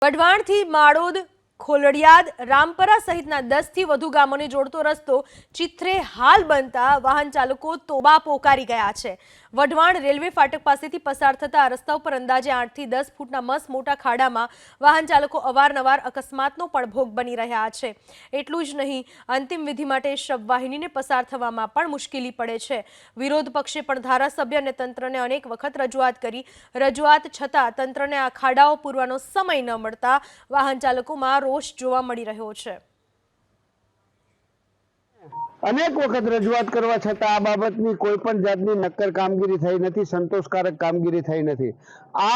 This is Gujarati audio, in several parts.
વઢવાણથી માળોદ, ખોલડિયાદ, રામપરા સહિતના 10 થી વધુ ગામોને જોડતો રસ્તો ચિત્રે હાલ બનતા વાહન ચાલકો તોબા પોકારી ગયા છે। વઢવાણ રેલવે ફાટક પાસેથી પસાર થતા આ રસ્તા ઉપર અંદાજે 8 થી 10 ફૂટના મસ્ત મોટા ખાડામાં વાહન ચાલકો અવારનવાર અકસ્માતનો પણ ભોગ બની રહ્યા છે। એટલું જ નહીં, અંતિમ વિધિ માટે શબવાહિનીને પસાર થવામાં પણ મુશ્કેલી પડે છે। વિરોધ પક્ષે પણ ધારાસભ્ય અને તંત્રને અનેક વખત રજૂઆત કરી, રજૂઆત છતાં તંત્રને આ ખાડાઓ પૂરવાનો સમય ન મળતા વાહન ચાલકોમાં રોષ જોવા મળી રહ્યો છે। अनेक वखत रजूआत करवा छतां आ बाबतनी कोईपण जातनी नक्कर कामगीरी थई नथी, संतोषकारक कामगीरी थई नथी। आ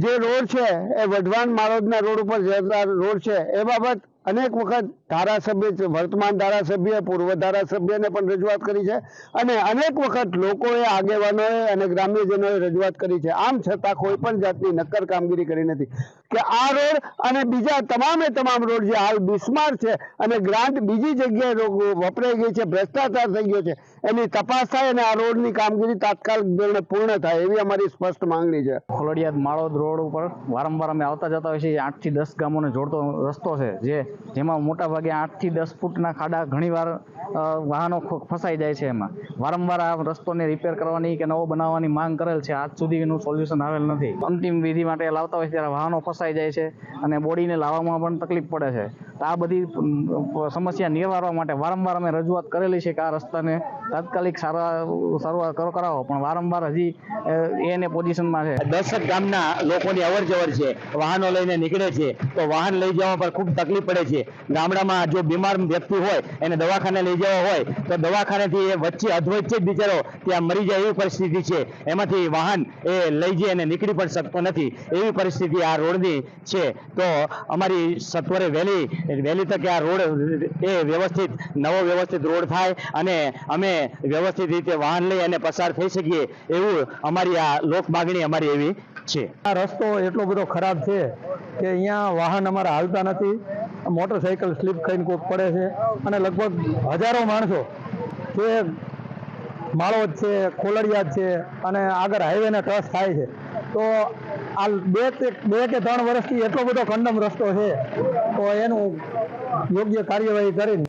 जे रोड छे ए वढवाण माळोदना रोड उपर जता रोड छे ए बाबत अनेक वखत धारासभ्य, वर्तमान धारासभ्य, पूर्व धारासभ्यने पण रजूआत करी छे અને અનેક વખત લોકોએ, આગેવાનોએ અને ગ્રામ્યજનોએ રજૂઆત કરી છે। આમ છતાં કોઈ પણ જાતની નક્કર કામગીરી કરી નથી કે આ રોડ અને બીજા તમામ રોડ જે હાલ બિસ્માર છે અને ગ્રાન્ટ બીજી જગ્યાએ વપરાઈ ગઈ છે, ભ્રષ્ટાચાર થઈ ગયો છે, એની તપાસ થાય અને આ રોડની કામગીરી તાત્કાલિક ધોરણે પૂર્ણ થાય એવી અમારી સ્પષ્ટ માંગણી છે। ખોલડિયાદ માળોદ રોડ ઉપર વારંવાર અમે આવતા જતા હોઈએ છીએ। 8 થી 10 ગામોને જોડતો રસ્તો છે જેમાં મોટા ભાગે 8 થી 10 ફૂટના ખાડા ઘણીવાર વાહનો ફસાઈ જાય છે। એમાં વારંવાર આ રસ્તોને રિપેર કરવાની કે નવો બનાવવાની માંગ કરેલ છે, આજ સુધી એનું સોલ્યુશન આવેલ નથી। અંતિમ વિધિ માટે લાવતા હોય ત્યારે વાહનો ફસાઈ જાય છે અને બોડીને લાવવામાં પણ તકલીફ પડે છે। તો આ બધી સમસ્યા નિવારવા માટે વારંવાર અમે રજૂઆત કરેલી છે કે આ રસ્તાને તાત્કાલિક સારવાર કરાવો, પણ વારંવાર હજી એને પોઝિશનમાં છે। 10 ગામના લોકોની અવરજવર છે, વાહનો લઈને નીકળે છે તો વાહન લઈ જવા પર ખૂબ તકલીફ પડે છે। ગામડામાં જો બીમાર વ્યક્તિ હોય એને દવાખાને લઈ જવા હોય તો દવાખાનેથી એ વચ્ચે અધવચ્ચે જ બિચારો ત્યાં મરી જાય એવી પરિસ્થિતિ છે। એમાંથી વાહન એ લઈ જઈ અને નીકળી પણ શકતો નથી એવી પરિસ્થિતિ આ રોડની છે। તો અમારી સત્વરે વહેલી તકે આ રોડ એ નવો વ્યવસ્થિત રોડ થાય અને અમે વ્યવસ્થિત રીતે વાહન લઈ અને પસાર થઈ શકીએ એવું અમારી આ લોક માગણી અમારી એવી છે। આ રસ્તો એટલો બધો ખરાબ છે કે અહીંયા વાહન અમારા હાલતા નથી, મોટરસાઇકલ સ્લીપ ખાઈને કોક પડે છે અને લગભગ હજારો માણસો જે માળોદ છે, ખોલડિયાદ છે અને આગળ હાઈવેને ટચ થાય છે, તો આ 2 કે 3 વર્ષથી એટલો બધો કંડમ રસ્તો છે, તો એનું યોગ્ય કાર્યવાહી કરીને